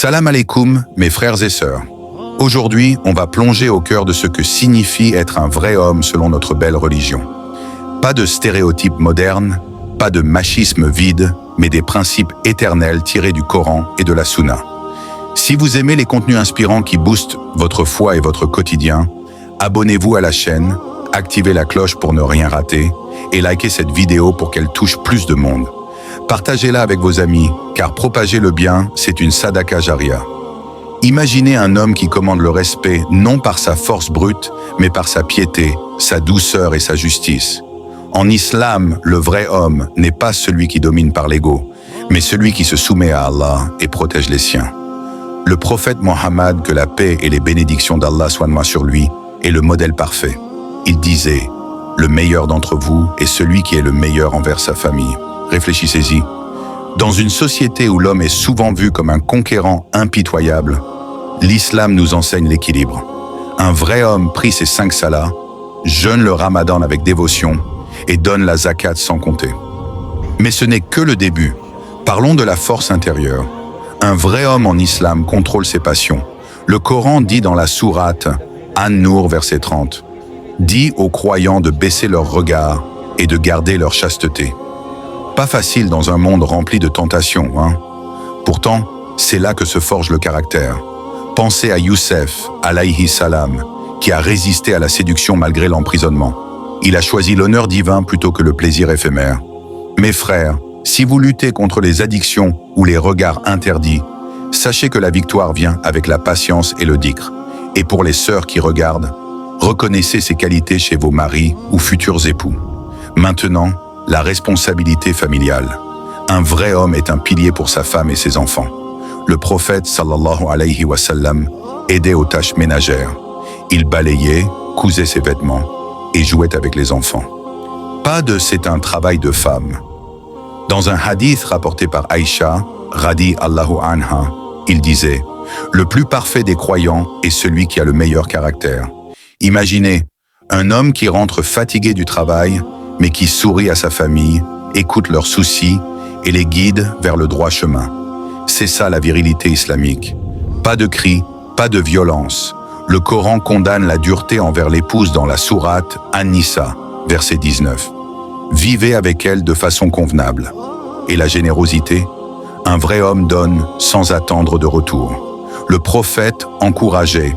Salam alaikum, mes frères et sœurs. Aujourd'hui, on va plonger au cœur de ce que signifie être un vrai homme selon notre belle religion. Pas de stéréotypes modernes, pas de machisme vide, mais des principes éternels tirés du Coran et de la Sunna. Si vous aimez les contenus inspirants qui boostent votre foi et votre quotidien, abonnez-vous à la chaîne, activez la cloche pour ne rien rater et likez cette vidéo pour qu'elle touche plus de monde. Partagez-la avec vos amis, car propager le bien, c'est une sadaqa jaria. Imaginez un homme qui commande le respect non par sa force brute, mais par sa piété, sa douceur et sa justice. En islam, le vrai homme n'est pas celui qui domine par l'ego, mais celui qui se soumet à Allah et protège les siens. Le prophète Mohammed, que la paix et les bénédictions d'Allah soient sur lui, est le modèle parfait. Il disait « Le meilleur d'entre vous est celui qui est le meilleur envers sa famille ». Réfléchissez-y. Dans une société où l'homme est souvent vu comme un conquérant impitoyable, l'islam nous enseigne l'équilibre. Un vrai homme prie ses 5 salats, jeûne le ramadan avec dévotion et donne la zakat sans compter. Mais ce n'est que le début. Parlons de la force intérieure. Un vrai homme en islam contrôle ses passions. Le Coran dit dans la sourate An-Nur, verset 30, « Dis aux croyants de baisser leur regard et de garder leur chasteté. » Pas facile dans un monde rempli de tentations, hein? Pourtant, c'est là que se forge le caractère. Pensez à Youssef, alayhi salam, qui a résisté à la séduction malgré l'emprisonnement. Il a choisi l'honneur divin plutôt que le plaisir éphémère. Mes frères, si vous luttez contre les addictions ou les regards interdits, sachez que la victoire vient avec la patience et le dhikr. Et pour les sœurs qui regardent, reconnaissez ces qualités chez vos maris ou futurs époux. Maintenant, la responsabilité familiale. Un vrai homme est un pilier pour sa femme et ses enfants. Le prophète sallallahu alayhi wa sallam aidait aux tâches ménagères. Il balayait, cousait ses vêtements et jouait avec les enfants. Pas de « c'est un travail de femme ». Dans un hadith rapporté par Aïcha, radi Allahu anha, il disait « Le plus parfait des croyants est celui qui a le meilleur caractère ». Imaginez, un homme qui rentre fatigué du travail, mais qui sourit à sa famille, écoute leurs soucis et les guide vers le droit chemin. C'est ça la virilité islamique. Pas de cris, pas de violence. Le Coran condamne la dureté envers l'épouse dans la sourate An-Nisa, verset 19. Vivez avec elle de façon convenable. Et la générosité? Un vrai homme donne sans attendre de retour. Le prophète encourageait.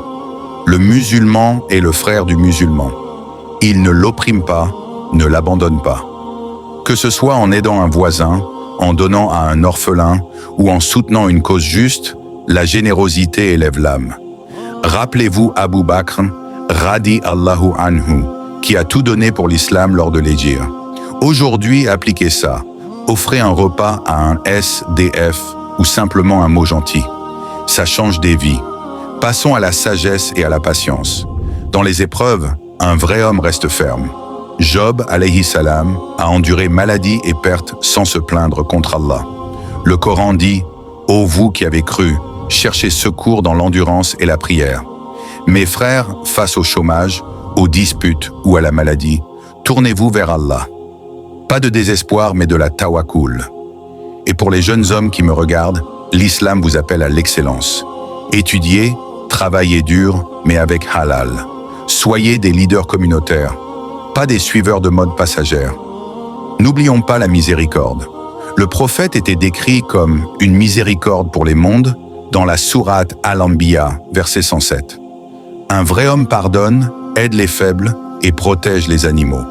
Le musulman est le frère du musulman. Il ne l'opprime pas, ne l'abandonne pas. Que ce soit en aidant un voisin, en donnant à un orphelin ou en soutenant une cause juste, la générosité élève l'âme. Rappelez-vous Abu Bakr, radi Allahu anhu, qui a tout donné pour l'islam lors de l'Hégire. Aujourd'hui, appliquez ça. Offrez un repas à un SDF ou simplement un mot gentil. Ça change des vies. Passons à la sagesse et à la patience. Dans les épreuves, un vrai homme reste ferme. Job, alayhi salam, a enduré maladie et perte sans se plaindre contre Allah. Le Coran dit « Ô vous qui avez cru, cherchez secours dans l'endurance et la prière. Mes frères, face au chômage, aux disputes ou à la maladie, tournez-vous vers Allah. Pas de désespoir, mais de la tawakkul. Et pour les jeunes hommes qui me regardent, l'islam vous appelle à l'excellence. Étudiez, travaillez dur, mais avec halal. Soyez des leaders communautaires. Pas des suiveurs de mode passagère. N'oublions pas la miséricorde. Le prophète était décrit comme une miséricorde pour les mondes dans la sourate Al-Anbiya, verset 107. Un vrai homme pardonne, aide les faibles et protège les animaux.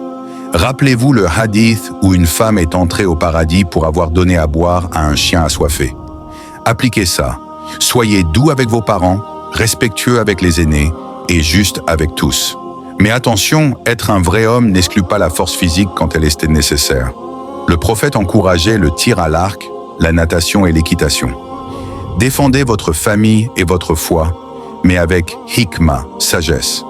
Rappelez-vous le hadith où une femme est entrée au paradis pour avoir donné à boire à un chien assoiffé. Appliquez ça. Soyez doux avec vos parents, respectueux avec les aînés et juste avec tous. Mais attention, être un vrai homme n'exclut pas la force physique quand elle est nécessaire. Le prophète encourageait le tir à l'arc, la natation et l'équitation. Défendez votre famille et votre foi, mais avec hikma, sagesse.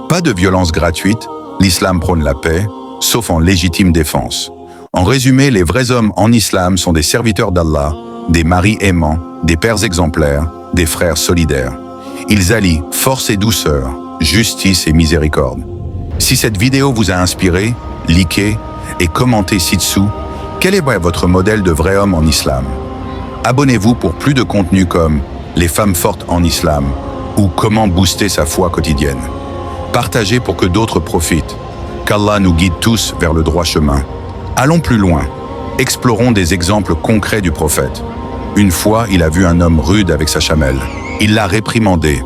Pas de violence gratuite, l'islam prône la paix, sauf en légitime défense. En résumé, les vrais hommes en islam sont des serviteurs d'Allah, des maris aimants, des pères exemplaires, des frères solidaires. Ils allient force et douceur, justice et miséricorde. Si cette vidéo vous a inspiré, likez et commentez ci-dessous quel est votre modèle de vrai homme en islam. Abonnez-vous pour plus de contenu comme les femmes fortes en islam ou comment booster sa foi quotidienne. Partagez pour que d'autres profitent. Qu'Allah nous guide tous vers le droit chemin. Allons plus loin. Explorons des exemples concrets du prophète. Une fois, il a vu un homme rude avec sa chamelle. Il l'a réprimandé.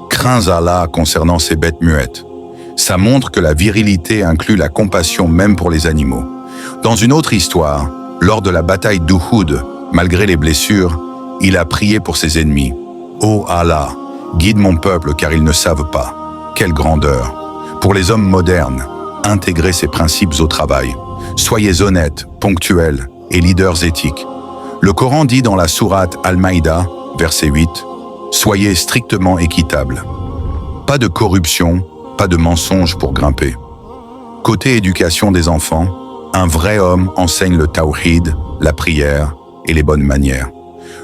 Crains Allah concernant ces bêtes muettes. Ça montre que la virilité inclut la compassion même pour les animaux. Dans une autre histoire, lors de la bataille d'Uhud, malgré les blessures, il a prié pour ses ennemis. « Ô Allah, guide mon peuple car ils ne savent pas. » Quelle grandeur! Pour les hommes modernes, intégrez ces principes au travail. Soyez honnêtes, ponctuels et leaders éthiques. Le Coran dit dans la sourate Al-Maïda, verset 8, « Soyez strictement équitables. » Pas de corruption, pas de mensonges pour grimper. Côté éducation des enfants, un vrai homme enseigne le tawhid, la prière et les bonnes manières.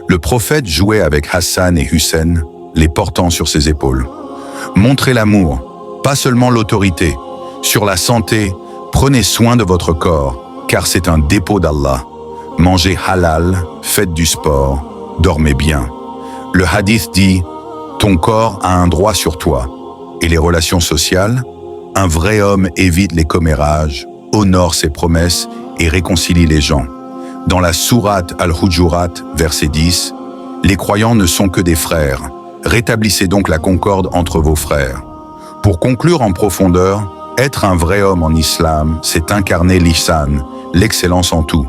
Le prophète jouait avec Hassan et Hussein, les portant sur ses épaules. Montrez l'amour, pas seulement l'autorité. Sur la santé, prenez soin de votre corps, car c'est un dépôt d'Allah. Mangez halal, faites du sport, dormez bien. Le hadith dit « Ton corps a un droit sur toi ». Et les relations sociales, un vrai homme évite les commérages, honore ses promesses et réconcilie les gens. Dans la sourate Al-Hujurat, verset 10, « Les croyants ne sont que des frères. Rétablissez donc la concorde entre vos frères. » Pour conclure en profondeur, être un vrai homme en islam, c'est incarner l'ihsan, l'excellence en tout.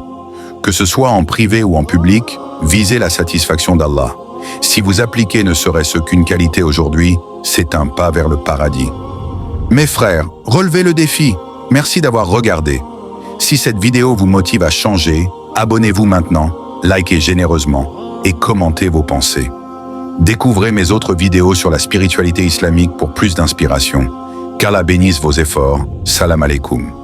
Que ce soit en privé ou en public, visez la satisfaction d'Allah. Si vous appliquez ne serait-ce qu'une qualité aujourd'hui, c'est un pas vers le paradis. Mes frères, relevez le défi. Merci d'avoir regardé. Si cette vidéo vous motive à changer, abonnez-vous maintenant, likez généreusement et commentez vos pensées. Découvrez mes autres vidéos sur la spiritualité islamique pour plus d'inspiration. Qu'Allah bénisse vos efforts. Salam alaikum.